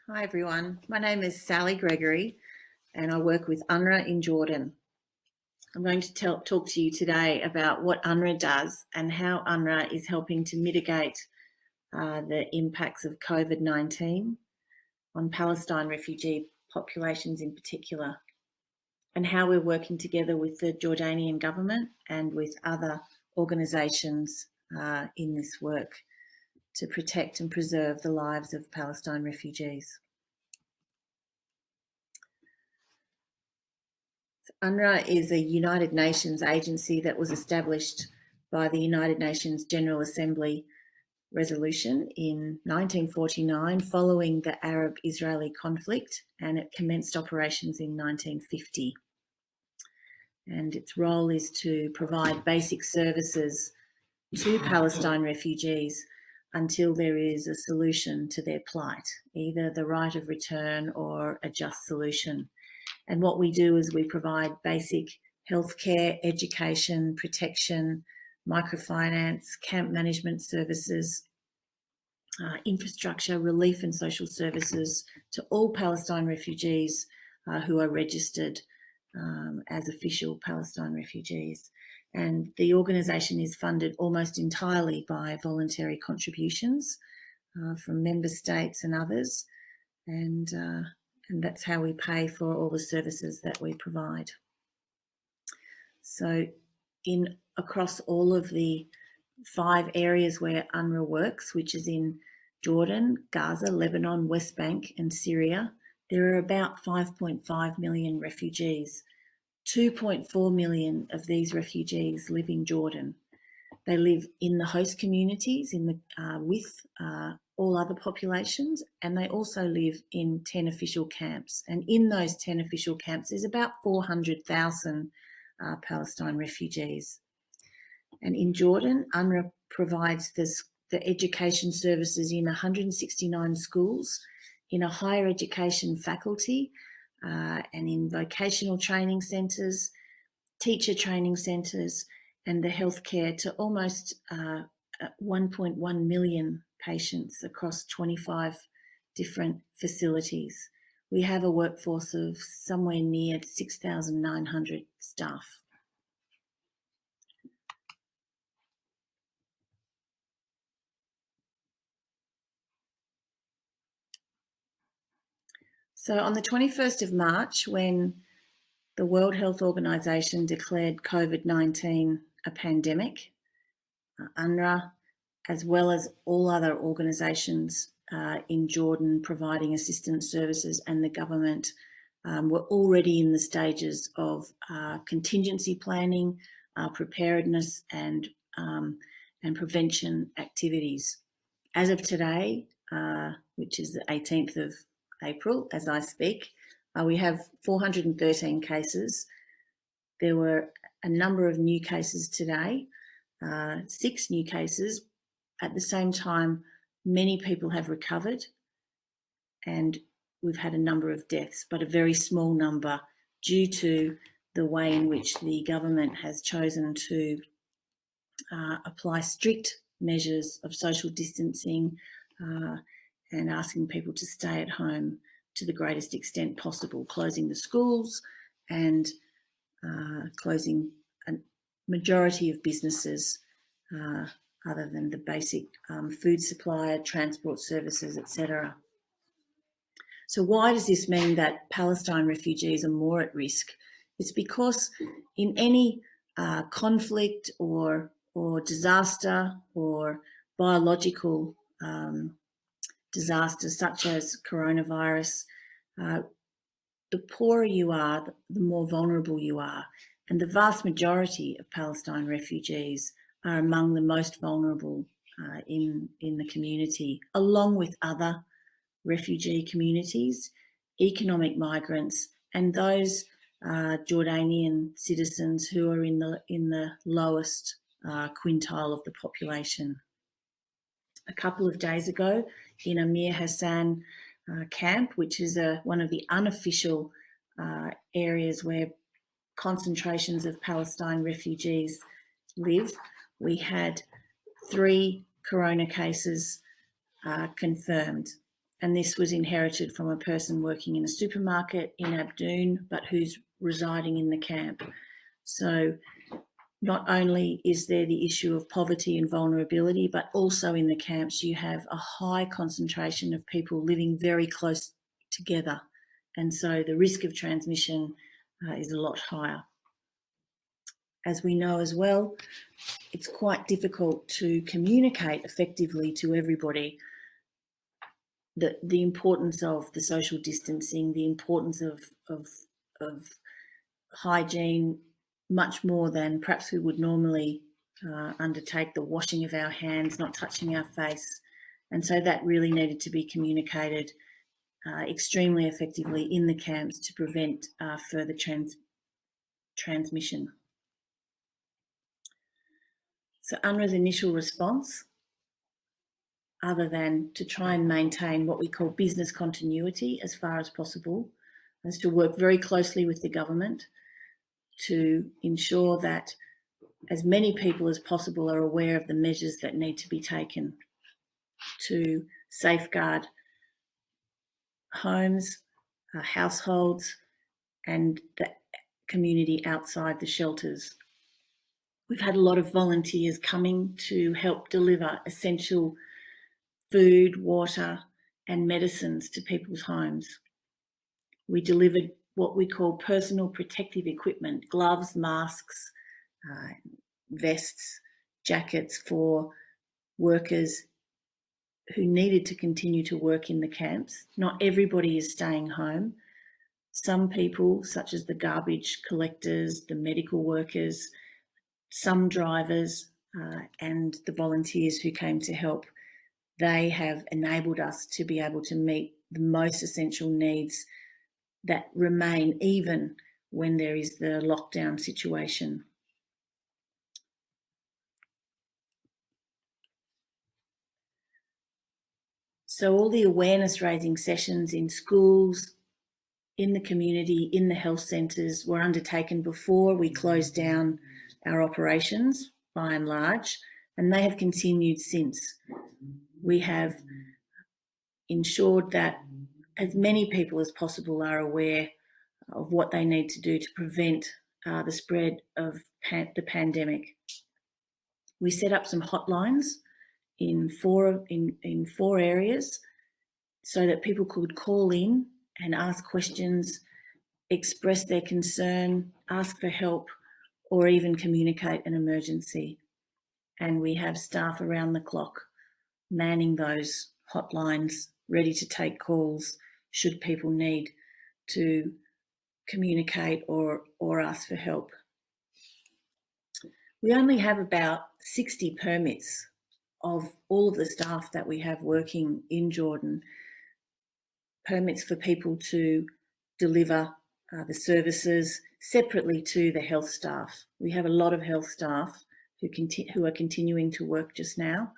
Hi everyone, my name is Sallee Gregory and I work with UNRWA in Jordan. I'm going to talk to you today about what UNRWA does and how UNRWA is helping to mitigate the impacts of COVID-19 on Palestine refugee populations in particular, and how we're working together with the Jordanian government and with other organisations in this work to protect and preserve the lives of Palestine refugees. UNRWA is a United Nations agency that was established by the United Nations General Assembly resolution in 1949 following the Arab-Israeli conflict, and it commenced operations in 1950. And its role is to provide basic services to Palestine refugees until there is a solution to their plight, either the right of return or a just solution. And what we do is we provide basic healthcare, education, protection, microfinance, camp management services, infrastructure, relief and social services to all Palestine refugees who are registered as official Palestine refugees. And the organisation is funded almost entirely by voluntary contributions from member states and others. And that's how we pay for all the services that we provide. So across all of the 5 areas where UNRWA works, which is in Jordan, Gaza, Lebanon, West Bank and Syria, there are about 5.5 million refugees. 2.4 million of these refugees live in Jordan. They live in the host communities with all other populations, and they also live in 10 official camps. And in those 10 official camps, there's about 400,000 Palestine refugees. And in Jordan, UNRWA provides the education services in 169 schools, in a higher education faculty, and in vocational training centres, teacher training centres, and the healthcare to almost 1.1 million patients across 25 different facilities. We have a workforce of somewhere near 6,900 staff. So on the 21st of March, when the World Health Organization declared COVID-19 a pandemic, UNRWA, as well as all other organisations in Jordan providing assistance services and the government were already in the stages of contingency planning, preparedness and prevention activities. As of today, which is the 18th of April, as I speak, we have 413 cases. There were a number of new cases today, 6 new cases. At the same time, many people have recovered and we've had a number of deaths, but a very small number due to the way in which the government has chosen to apply strict measures of social distancing and asking people to stay at home to the greatest extent possible, closing the schools and closing a majority of businesses other than the basic food supply, transport services, etc. So why does this mean that Palestine refugees are more at risk? It's because in any conflict or disaster or biological disaster such as coronavirus, the poorer you are, the more vulnerable you are. And the vast majority of Palestine refugees are among the most vulnerable in the community, along with other refugee communities, economic migrants, and those Jordanian citizens who are in the lowest quintile of the population. A couple of days ago, in Amir Hassan camp, which is one of the unofficial areas where concentrations of Palestine refugees live, we had 3 corona cases confirmed. and this was inherited from a person working in a supermarket in Abdoon, but who's residing in the camp. So not only is there the issue of poverty and vulnerability, but also in the camps you have a high concentration of people living very close together. And so the risk of transmission is a lot higher. As we know as well, it's quite difficult to communicate effectively to everybody the importance of the social distancing, the importance of hygiene, much more than perhaps we would normally undertake the washing of our hands, not touching our face. And so that really needed to be communicated extremely effectively in the camps to prevent further transmission. So UNRWA's initial response, other than to try and maintain what we call business continuity as far as possible, is to work very closely with the government to ensure that as many people as possible are aware of the measures that need to be taken to safeguard homes, households, and the community outside the shelters. We've had a lot of volunteers coming to help deliver essential food, water, and medicines to people's homes. We delivered what we call personal protective equipment, gloves, masks, vests, jackets for workers who needed to continue to work in the camps. Not everybody is staying home. Some people, such as the garbage collectors, the medical workers, some drivers, and the volunteers who came to help, they have enabled us to be able to meet the most essential needs that remain even when there is the lockdown situation. So all the awareness raising sessions in schools, in the community, in the health centres were undertaken before we closed down our operations by and large, and they have continued since. We have ensured that as many people as possible are aware of what they need to do to prevent the spread of the pandemic. We set up some hotlines in four areas so that people could call in and ask questions, express their concern, ask for help, or even communicate an emergency. And we have staff around the clock manning those hotlines, ready to take calls should people need to communicate or ask for help. We only have about 60 permits of all of the staff that we have working in Jordan, permits for people to deliver the services separately to the health staff. We have a lot of health staff who are continuing to work just now,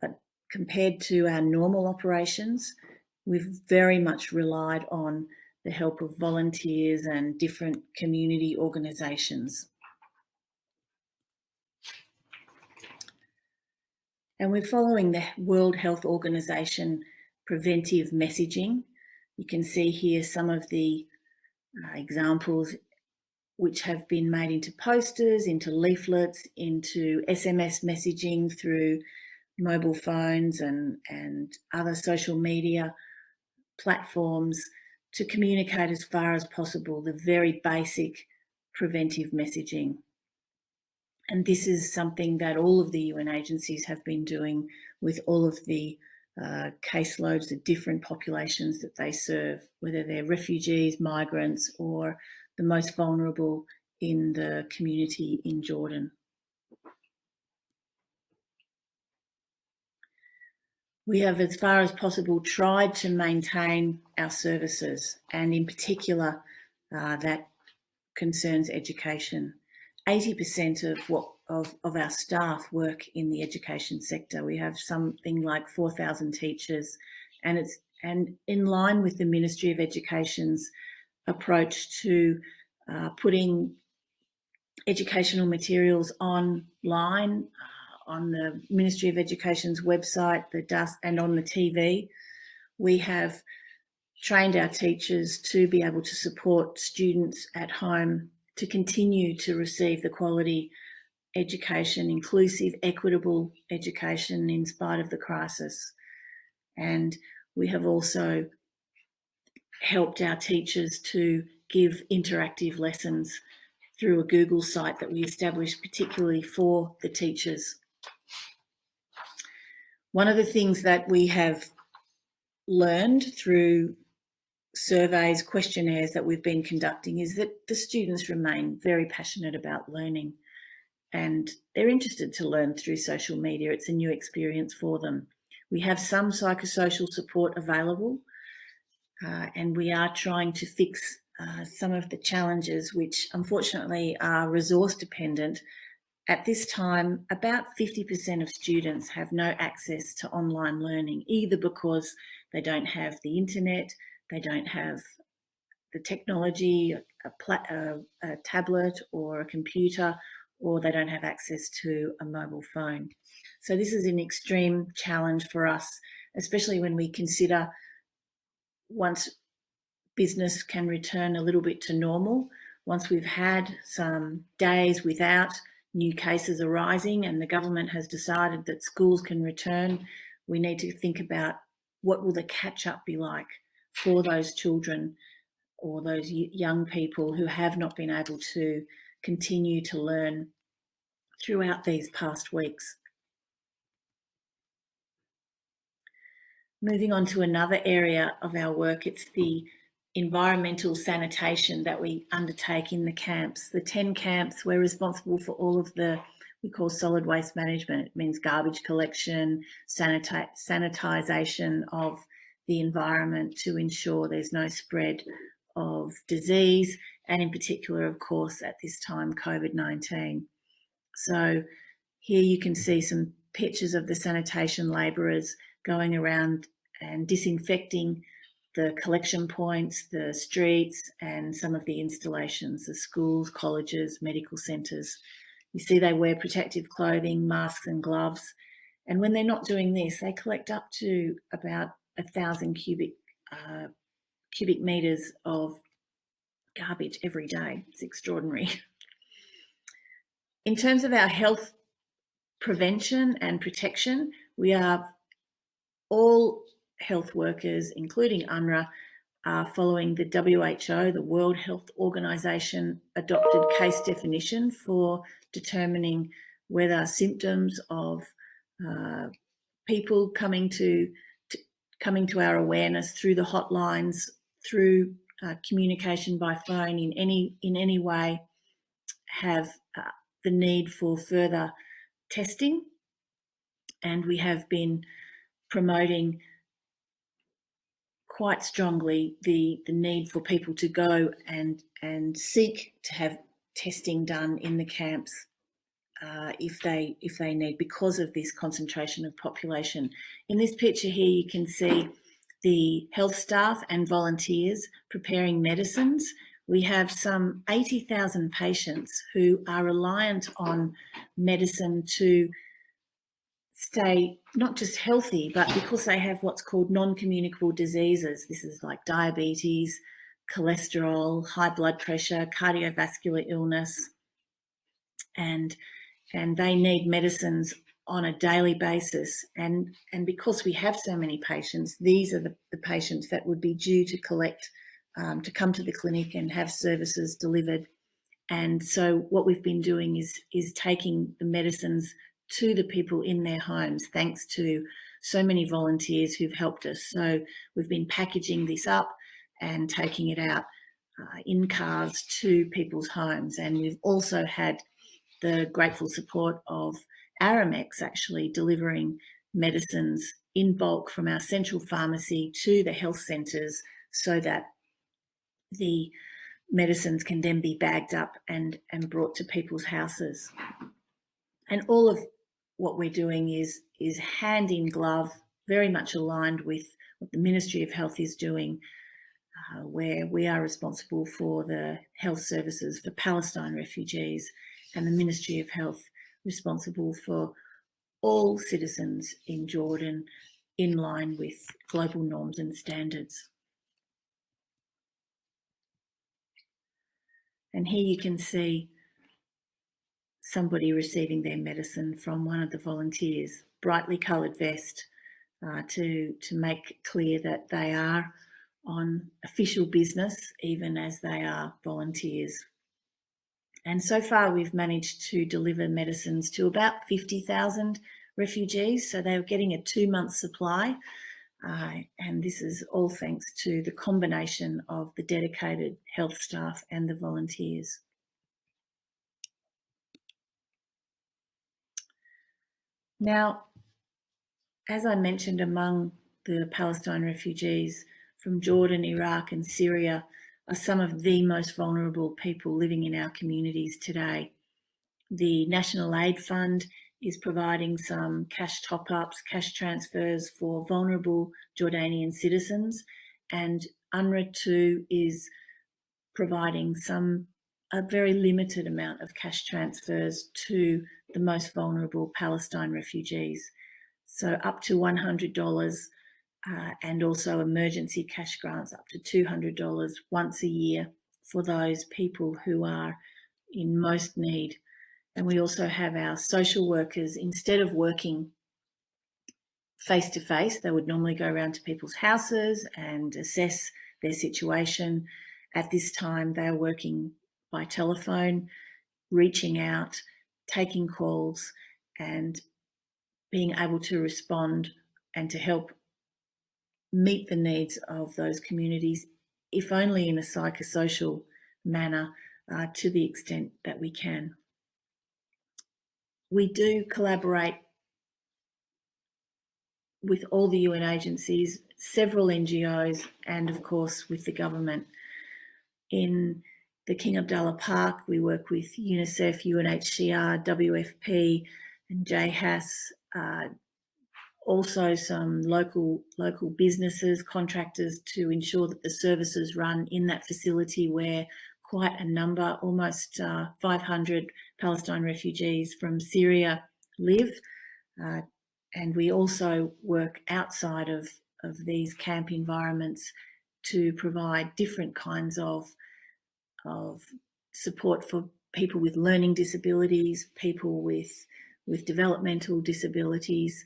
but compared to our normal operations, we've very much relied on the help of volunteers and different community organisations. And we're following the World Health Organization preventive messaging. You can see here some of the examples which have been made into posters, into leaflets, into SMS messaging through mobile phones and other social media platforms to communicate as far as possible the very basic preventive messaging. And this is something that all of the UN agencies have been doing with all of the caseloads, the different populations that they serve, whether they're refugees, migrants, or the most vulnerable in the community in Jordan. We have, as far as possible, tried to maintain our services, and in particular, that concerns education. 80% of our staff work in the education sector. We have something like 4,000 teachers, and in line with the Ministry of Education's approach to putting educational materials online on the Ministry of Education's website, and on the TV, We have trained our teachers to be able to support students at home to continue to receive the quality education, inclusive, equitable education in spite of the crisis. And we have also helped our teachers to give interactive lessons through a Google site that we established particularly for the teachers. One of the things that we have learned through surveys, questionnaires that we've been conducting is that the students remain very passionate about learning and they're interested to learn through social media. It's a new experience for them. We have some psychosocial support available and we are trying to fix some of the challenges which unfortunately are resource dependent. At this time, about 50% of students have no access to online learning, either because they don't have the internet, they don't have the technology, a tablet or a computer, or they don't have access to a mobile phone. So this is an extreme challenge for us, especially when we consider once business can return a little bit to normal, once we've had some days without new cases arising and the government has decided that schools can return, we need to think about what will the catch-up be like for those children or those young people who have not been able to continue to learn throughout these past weeks. Moving on to another area of our work, it's the environmental sanitation that we undertake in the camps. The 10 camps, we're responsible for all of we call solid waste management. It means garbage collection, sanitisation of the environment to ensure there's no spread of disease, and in particular, of course, at this time, COVID-19. So here you can see some pictures of the sanitation labourers going around and disinfecting the collection points, the streets, and some of the installations, the schools, colleges, medical centres. You see they wear protective clothing, masks and gloves. And when they're not doing this, they collect up to about 1,000 cubic metres of garbage every day. It's extraordinary. In terms of our health prevention and protection, we are all health workers, including UNRWA, are following the WHO, the World Health Organization, adopted case definition for determining whether symptoms of people coming to our awareness through the hotlines, through communication by phone in any way, have the need for further testing. And we have been promoting quite strongly the need for people to go and seek to have testing done in the camps if they need, because of this concentration of population. In this picture here, you can see the health staff and volunteers preparing medicines. We have some 80,000 patients who are reliant on medicine to stay not just healthy, but because they have what's called non-communicable diseases. This is like diabetes, cholesterol, high blood pressure, cardiovascular illness, and they need medicines on a daily basis. And because we have so many patients, these are the patients that would be due to collect, to come to the clinic and have services delivered. And so what we've been doing is taking the medicines to the people in their homes, thanks to so many volunteers who've helped us. So we've been packaging this up and taking it out in cars to people's homes. And we've also had the grateful support of Aramex actually delivering medicines in bulk from our central pharmacy to the health centres so that the medicines can then be bagged up and brought to people's houses. And all of what we're doing is hand in glove, very much aligned with what the Ministry of Health is doing, where we are responsible for the health services for Palestine refugees, and the Ministry of Health responsible for all citizens in Jordan in line with global norms and standards. And here you can see somebody receiving their medicine from one of the volunteers, brightly coloured vest, to make clear that they are on official business, even as they are volunteers. And so far we've managed to deliver medicines to about 50,000 refugees, so they were getting a 2-month supply, and this is all thanks to the combination of the dedicated health staff and the volunteers. Now, as I mentioned, among the Palestine refugees from Jordan, Iraq and Syria are some of the most vulnerable people living in our communities today. The National Aid Fund is providing some cash top-ups, cash transfers for vulnerable Jordanian citizens, and UNRWA too is providing a very limited amount of cash transfers to the most vulnerable Palestine refugees. So up to $100 and also emergency cash grants up to $200 once a year for those people who are in most need. And we also have our social workers, instead of working face-to-face, they would normally go around to people's houses and assess their situation. At this time, they are working by telephone, reaching out, taking calls, and being able to respond and to help meet the needs of those communities, if only in a psychosocial manner, to the extent that we can. We do collaborate with all the UN agencies, several NGOs, and of course with the government. In the King Abdullah Park, we work with UNICEF, UNHCR, WFP and JHAS, also some local businesses, contractors, to ensure that the services run in that facility where quite a number, almost 500 Palestine refugees from Syria live. And we also work outside of these camp environments to provide different kinds of support for people with learning disabilities, people with developmental disabilities,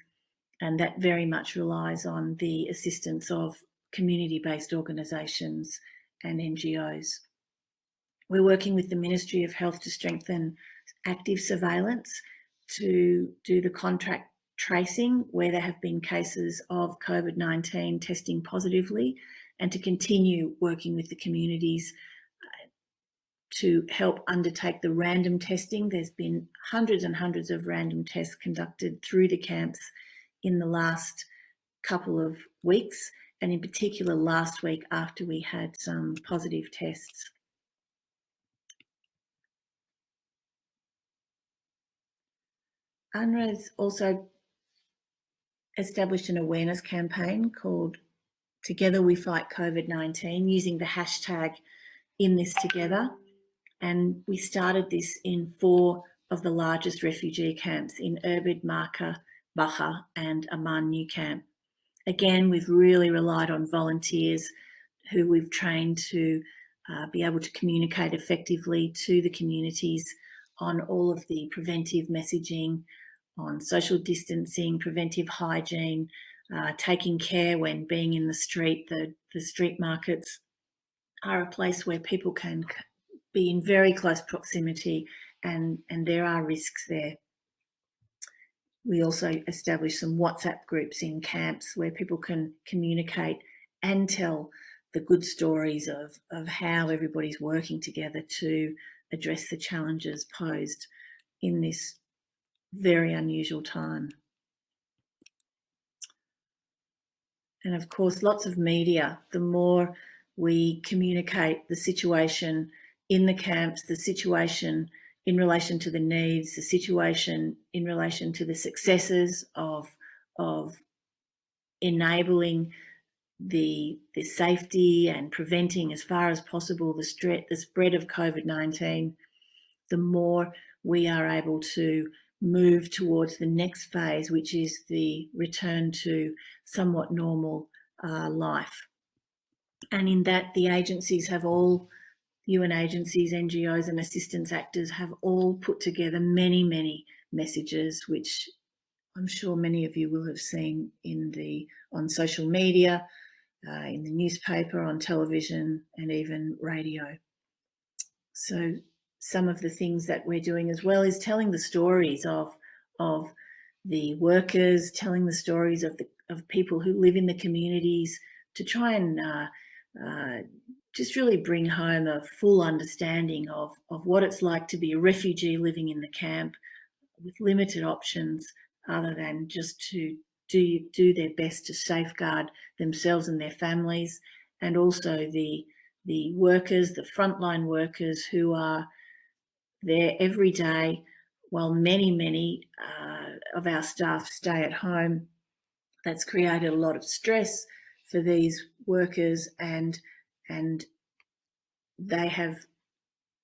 and that very much relies on the assistance of community-based organisations and NGOs. We're working with the Ministry of Health to strengthen active surveillance, to do the contract tracing where there have been cases of COVID-19 testing positively, and to continue working with the communities to help undertake the random testing. There's been hundreds and hundreds of random tests conducted through the camps in the last couple of weeks, and in particular last week after we had some positive tests. UNRWA has also established an awareness campaign called Together We Fight COVID-19, using the hashtag In This Together. And we started this in 4 of the largest refugee camps in Irbid, Marka, Baha and Amman New Camp. Again, we've really relied on volunteers who we've trained to be able to communicate effectively to the communities on all of the preventive messaging, on social distancing, preventive hygiene, taking care when being in the street. The street markets are a place where people can be in very close proximity, and there are risks there. We also established some WhatsApp groups in camps where people can communicate and tell the good stories of how everybody's working together to address the challenges posed in this very unusual time. And of course, lots of media. The more we communicate the situation in the camps, the situation in relation to the needs, the situation in relation to the successes of enabling the safety and preventing as far as possible the spread of COVID-19, the more we are able to move towards the next phase, which is the return to somewhat normal life. And in that, the agencies have all, UN agencies, NGOs and assistance actors have all put together many, many messages, which I'm sure many of you will have seen on social media, in the newspaper, on television, and even radio. So some of the things that we're doing as well is telling the stories of the workers, telling the stories of people who live in the communities, to try and just really bring home a full understanding of what it's like to be a refugee living in the camp with limited options other than just to do their best to safeguard themselves and their families, and also the workers, the frontline workers who are there every day while many of our staff stay at home. That's created a lot of stress for these workers, and they have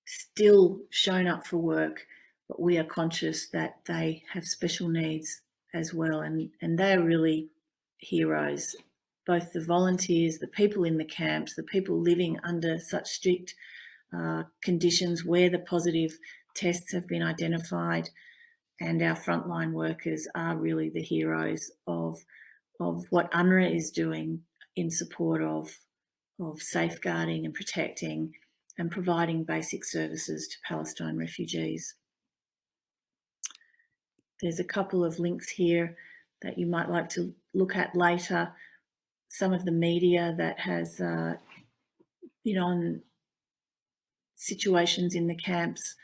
still shown up for work, but we are conscious that they have special needs as well, and they are really heroes. Both the volunteers, the people in the camps, the people living under such strict conditions where the positive tests have been identified, and our frontline workers are really the heroes of what UNRWA is doing in support of safeguarding and protecting and providing basic services to Palestine refugees. There's a couple of links here that you might like to look at later. Some of the media that has been on situations in the camps,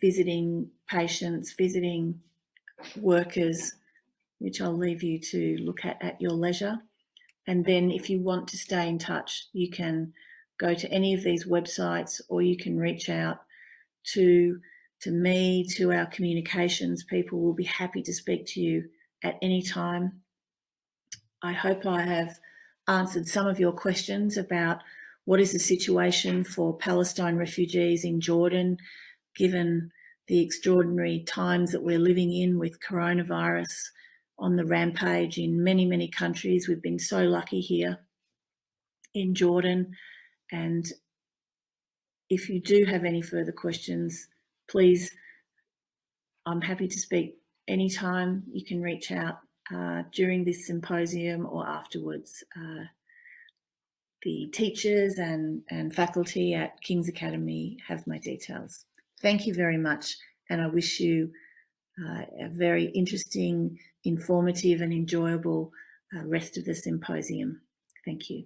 visiting patients, visiting workers, which I'll leave you to look at your leisure. And then if you want to stay in touch, you can go to any of these websites, or you can reach out to me, to our communications people. We'll be happy to speak to you at any time. I hope I have answered some of your questions about what is the situation for Palestine refugees in Jordan, given the extraordinary times that we're living in with coronavirus on the rampage in many countries. We've been so lucky here in Jordan. And if you do have any further questions, please, I'm happy to speak anytime. You can reach out during this symposium or afterwards. The teachers and faculty at King's Academy have my details. Thank you very much, and I wish you a very interesting, informative and enjoyable rest of the symposium. Thank you.